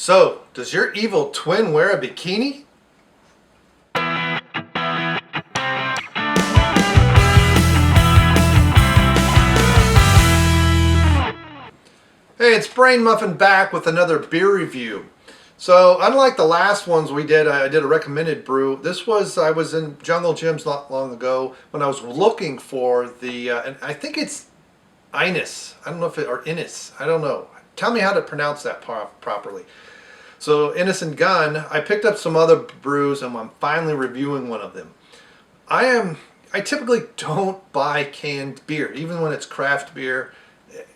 So, does your evil twin wear a bikini? Hey, it's Brainmuffin back with another beer review. So, unlike the last ones we did, I did a recommended brew. I was in Jungle Gyms not long ago when I was looking for and I think it's Innis. I don't know if or Innis. I don't know. Tell me how to pronounce that properly. So, Innocent Gun, I picked up some other brews and I'm finally reviewing one of them. I typically don't buy canned beer, even when it's craft beer.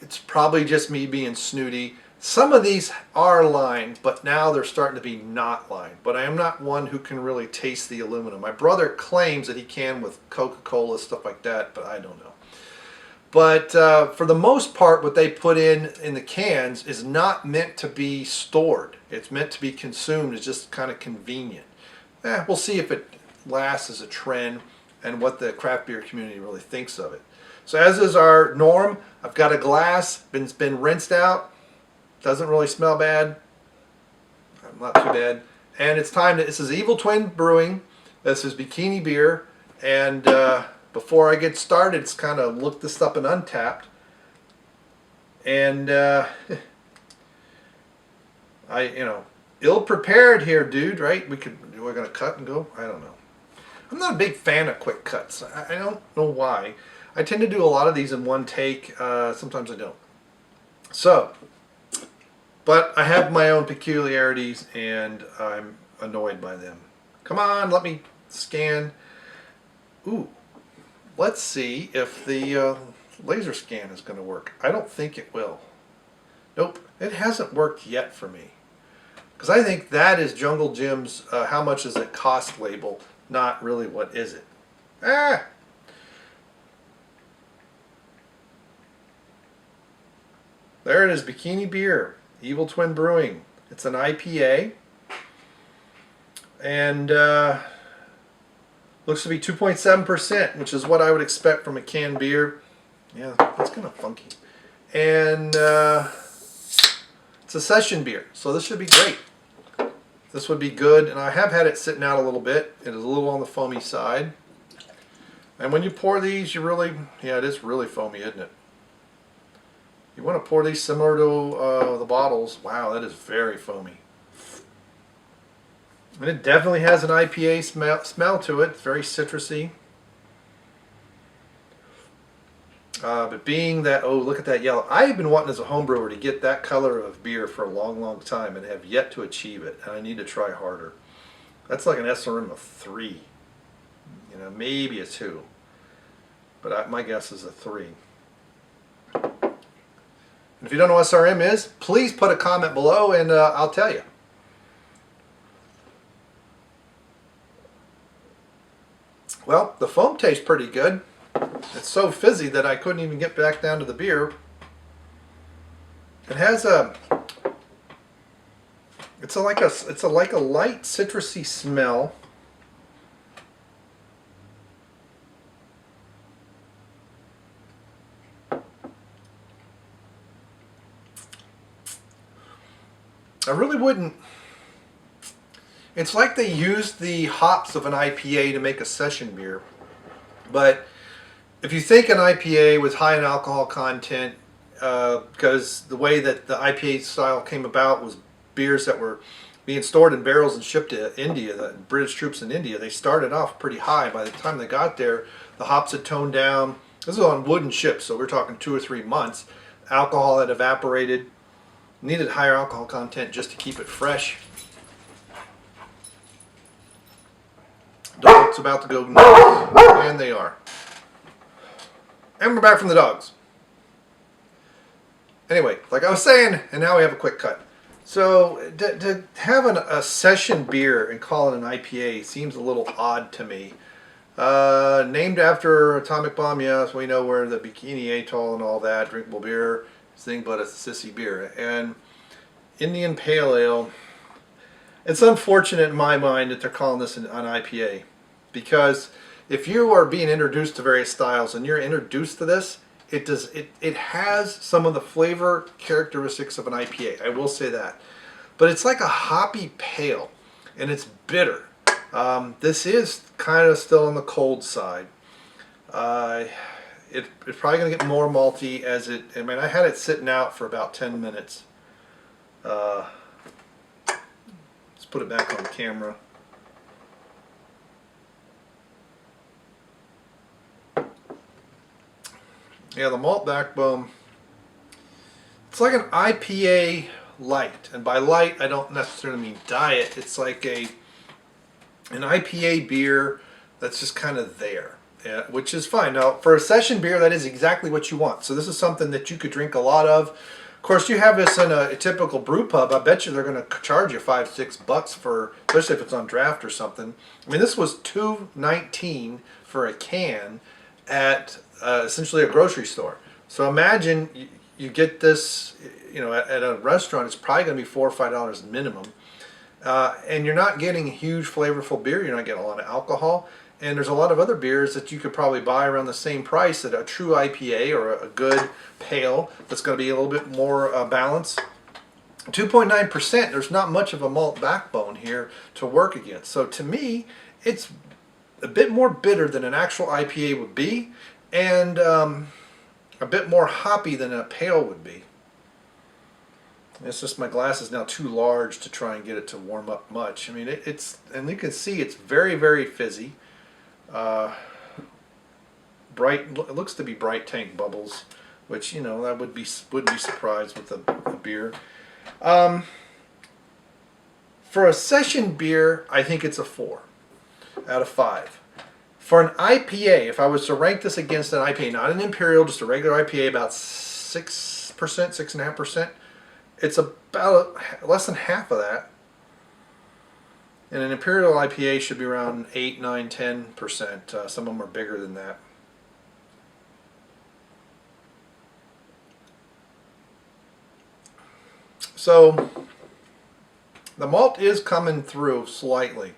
It's probably just me being snooty. Some of these are lined, but now they're starting to be not lined. But I am not one who can really taste the aluminum. My brother claims that he can with Coca-Cola, stuff like that, but I don't know. But for the most part, what they put in the cans is not meant to be stored. It's meant to be consumed. It's just kind of convenient. We'll see if it lasts as a trend and what the craft beer community really thinks of it. So as is our norm, I've got a glass, been rinsed out. Doesn't really smell bad. Not too bad. And it's time this is EvilTwin Brewing. This is Bikini beer. And before I get started, it's kind of look this up in Untapped. And ill prepared here, dude, right? We're gonna cut and go? I don't know. I'm not a big fan of quick cuts. I don't know why. I tend to do a lot of these in one take. Sometimes I don't. So, but I have my own peculiarities and I'm annoyed by them. Come on, let me scan. Ooh, let's see if the laser scan is going to work. I don't think it will. Nope, it hasn't worked yet for me. Because I think that is Jungle Gym's how much does it cost label, not really what is it. There it is, Bikini beer, EvilTwin Brewing. It's an IPA. And looks to be 2.7%, which is what I would expect from a canned beer. Yeah, that's kind of funky. And it's a session beer, so this should be great. This would be good, and I have had it sitting out a little bit. It is a little on the foamy side. And when you pour these, it is really foamy, isn't it? You want to pour these similar to the bottles. Wow, that is very foamy. And it definitely has an IPA smell to it. It's very citrusy. But being that, oh, look at that yellow. I've been wanting as a home brewer to get that color of beer for a long, long time and have yet to achieve it. And I need to try harder. That's like an SRM of 3. Maybe a 2. But my guess is a 3. And if you don't know what SRM is, please put a comment below and I'll tell you. Well, the foam tastes pretty good. It's so fizzy that I couldn't even get back down to the beer. It has it's like a light citrusy smell. I really wouldn't. It's like they used the hops of an IPA to make a session beer. But if you think an IPA was high in alcohol content, because the way that the IPA style came about was beers that were being stored in barrels and shipped to India, the British troops in India, they started off pretty high. By the time they got there, the hops had toned down. This was on wooden ships, so we're talking 2 or 3 months. Alcohol had evaporated. Needed higher alcohol content just to keep it fresh. Dog's about to go nuts, and they are. And we're back from the dogs. Anyway, like I was saying, and now we have a quick cut. So to have a session beer and call it an IPA seems a little odd to me. Named after atomic bomb, yes, we know where the Bikini Atoll and all that, drinkable beer. Thing but a sissy beer. And Indian Pale Ale, it's unfortunate in my mind that they're calling this an IPA, because if you are being introduced to various styles and you're introduced to this, it has some of the flavor characteristics of an IPA. I will say that. but it's like a hoppy pale, and it's bitter. This is kind of still on the cold side. It's probably going to get more malty as it, I mean, I had it sitting out for about 10 minutes. Let's put it back on camera. Yeah, the malt backbone, it's like an IPA light. And by light, I don't necessarily mean diet. It's like an IPA beer that's just kind of there, yeah, which is fine. Now, for a session beer, that is exactly what you want. So this is something that you could drink a lot of. Of course, you have this in a typical brew pub. I bet you they're going to charge you $5-6 for, especially if it's on draft or something. I mean, this was $2.19 for a can at essentially a grocery store. So imagine you get this, you know, at a restaurant. It's probably going to be $4 or $5 minimum, and you're not getting a huge flavorful beer. You're not getting a lot of alcohol, and there's a lot of other beers that you could probably buy around the same price at a true IPA or a good pale that's going to be a little bit more balanced. 2.9%. There's not much of a malt backbone here to work against. So to me, it's a bit more bitter than an actual IPA would be, and a bit more hoppy than a pale would be. It's just my glass is now too large to try and get it to warm up much. I mean, it's, and you can see it's very, very fizzy. Bright, it looks to be bright tank bubbles, which, you know, that wouldn't be surprised with a beer. For a session beer, I think it's a 4 out of 5. For an IPA, if I was to rank this against an IPA, not an Imperial, just a regular IPA, about 6%, 6.5%, it's about less than half of that. And an Imperial IPA should be around 8, 9, 10%. Some of them are bigger than that. So the malt is coming through slightly.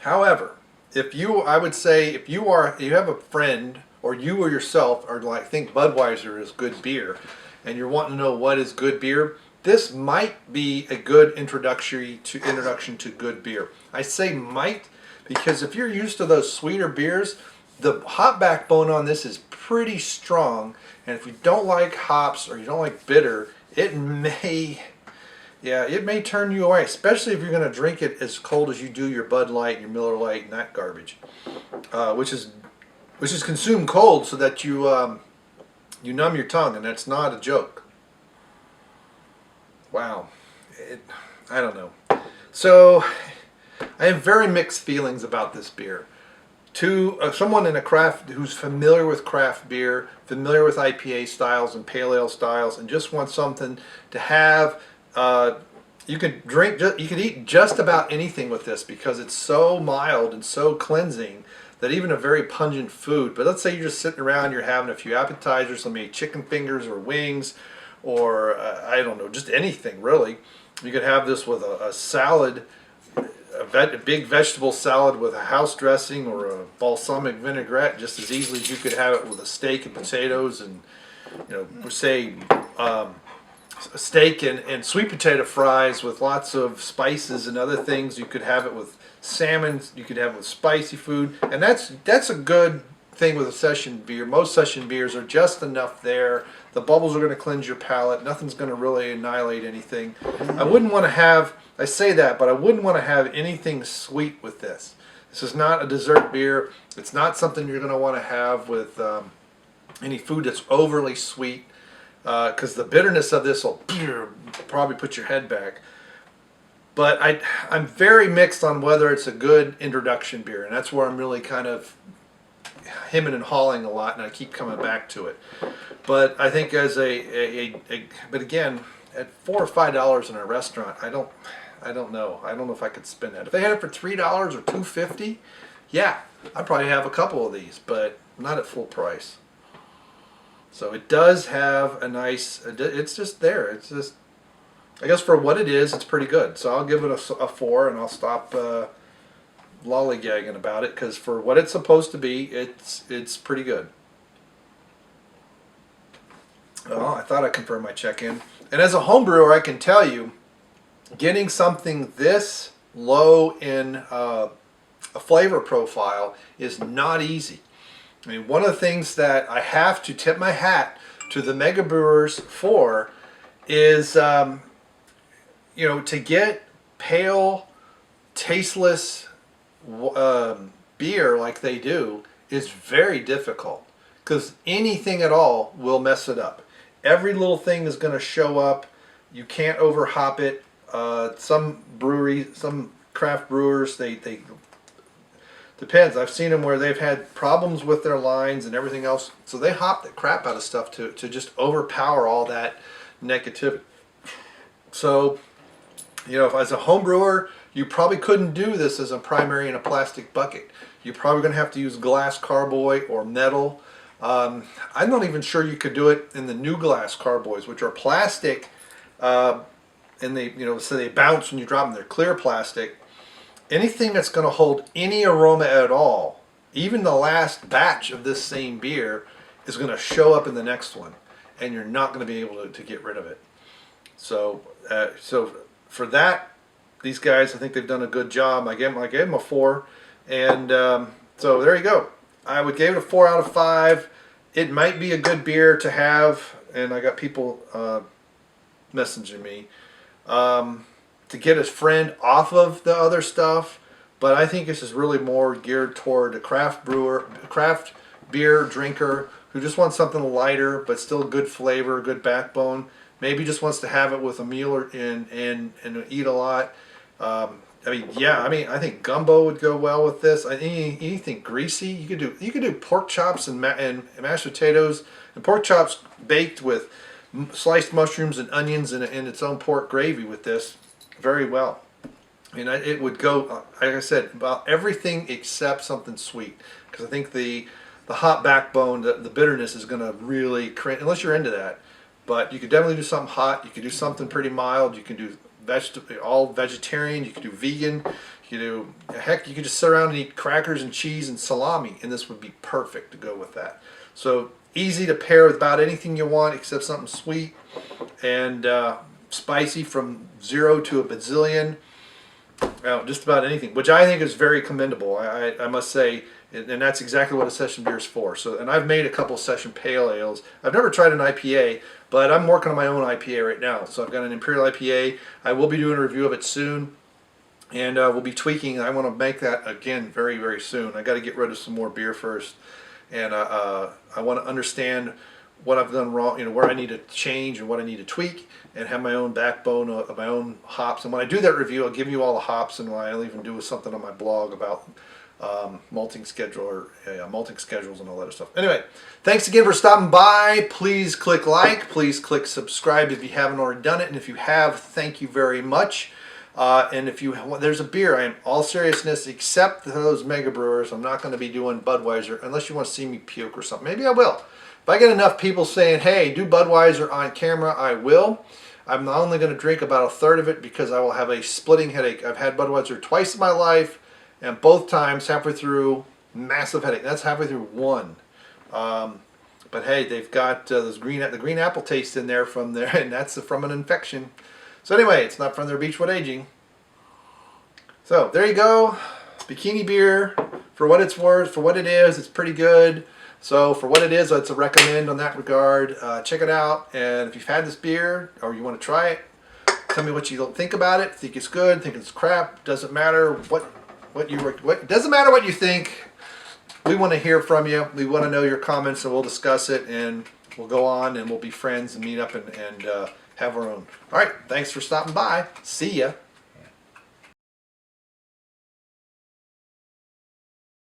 However, I would say if you have a friend, or you or yourself are like, think Budweiser is good beer, and you're wanting to know what is good beer, this might be a good introduction to good beer. I say might because if you're used to those sweeter beers, the hop backbone on this is pretty strong, and if you don't like hops or you don't like bitter, it may turn you away, especially if you're going to drink it as cold as you do your Bud Light, your Miller Lite, and that garbage, which is consumed cold so that you numb your tongue, and that's not a joke. Wow, I don't know. So I have very mixed feelings about this beer. To someone who's familiar with craft beer, familiar with IPA styles and pale ale styles, and just wants something to have. You could eat just about anything with this because it's so mild and so cleansing that even a very pungent food. But let's say you're just sitting around, you're having a few appetizers, maybe chicken fingers or wings, or I don't know, just anything really. You could have this with a salad, a big vegetable salad with a house dressing or a balsamic vinaigrette, just as easily as you could have it with a steak and potatoes, and, you know, say steak and sweet potato fries with lots of spices and other things. You could have it with salmon, you could have it with spicy food, and that's a good thing with a session beer. Most session beers are just enough there. The bubbles are going to cleanse your palate. Nothing's going to really annihilate anything. I wouldn't want to have, I say that, but I wouldn't want to have anything sweet with this. This is not a dessert beer. It's not something you're going to want to have with any food that's overly sweet, because the bitterness of this will probably put your head back. But I'm very mixed on whether it's a good introduction beer, and that's where I'm really kind of hemming and hawing a lot, and I keep coming back to it. But I think as but again, at $4 or $5 in a restaurant, I don't know. I don't know if I could spend that. If they had it for $3 or $2.50, yeah, I'd probably have a couple of these, but not at full price. So it does have a nice, it's just there. It's just, I guess for what it is, it's pretty good. So I'll give it a 4, and I'll stop lollygagging about it, because for what it's supposed to be, it's pretty good. Well, I thought I'd confirm my check-in. And as a home brewer, I can tell you, getting something this low in a flavor profile is not easy. I mean, one of the things that I have to tip my hat to the mega brewers for is, to get pale, tasteless beer like they do is very difficult, because anything at all will mess it up. Every little thing is going to show up. You can't over hop it. Some craft brewers, they depends. I've seen them where they've had problems with their lines and everything else, so they hop the crap out of stuff to just overpower all that negativity. So, if as a home brewer, you probably couldn't do this as a primary in a plastic bucket. You're probably going to have to use glass carboy or metal. I'm not even sure you could do it in the new glass carboys, which are plastic, and they, so they bounce when you drop them. They're clear plastic. Anything that's going to hold any aroma at all, even the last batch of this same beer, is going to show up in the next one, and you're not going to be able to get rid of it. So, for that, these guys, I think they've done a good job. I gave them a 4, and so there you go. I would give it a 4 out of 5. It might be a good beer to have, and I got people messaging me to get his friend off of the other stuff, but I think this is really more geared toward a craft beer drinker who just wants something lighter but still good flavor, good backbone. Maybe just wants to have it with a meal and eat a lot. I I think gumbo would go well with this. Anything greasy, you could do pork chops and mashed potatoes, and pork chops baked with sliced mushrooms and onions and its own pork gravy with this very well. And it would go, like I said, about everything except something sweet, because I think the hot backbone, the bitterness is going to really cringe, unless you're into that. But you could definitely do something hot. You could do something pretty mild. You can do all vegetarian. You could do vegan. You could just sit around and eat crackers and cheese and salami, and this would be perfect to go with that. So easy to pair with about anything you want except something sweet, and spicy from 0 to a bazillion. Just about anything, which I think is very commendable. I must say, and that's exactly what a session beer is for. So, and I've made a couple session pale ales. I've never tried an IPA, but I'm working on my own IPA right now. So I've got an Imperial IPA. I will be doing a review of it soon, and we'll be tweaking. I want to make that again very, very soon. I got to get rid of some more beer first, and I want to understand what I've done wrong, where I need to change and what I need to tweak, and have my own backbone of my own hops. And when I do that review, I'll give you all the hops, and I'll even do something on my blog about malting schedules and all that stuff. Anyway, thanks again for stopping by. Please click like, please click subscribe if you haven't already done it, and if you have, thank you very much. And if there's a beer, I am all seriousness, except those mega brewers, I'm not going to be doing Budweiser unless you want to see me puke or something. Maybe I will. If I get enough people saying, hey, do Budweiser on camera, I will. I'm only going to drink about 1/3 of it because I will have a splitting headache. I've had Budweiser twice in my life, and both times, halfway through, massive headache. That's halfway through one. But hey, they've got the green apple taste in there from there, and that's from an infection. So anyway, it's not from their Beechwood aging. So there you go. Bikini beer, for what it's worth, for what it is, it's pretty good. So for what it is, it's a recommend on that regard. Check it out, and if you've had this beer or you want to try it, tell me what you think about it. Think it's good, think it's crap. Doesn't matter doesn't matter what you think. We want to hear from you. We want to know your comments, and we'll discuss it, and we'll go on, and we'll be friends and meet up and have our own. All right, thanks for stopping by. See ya.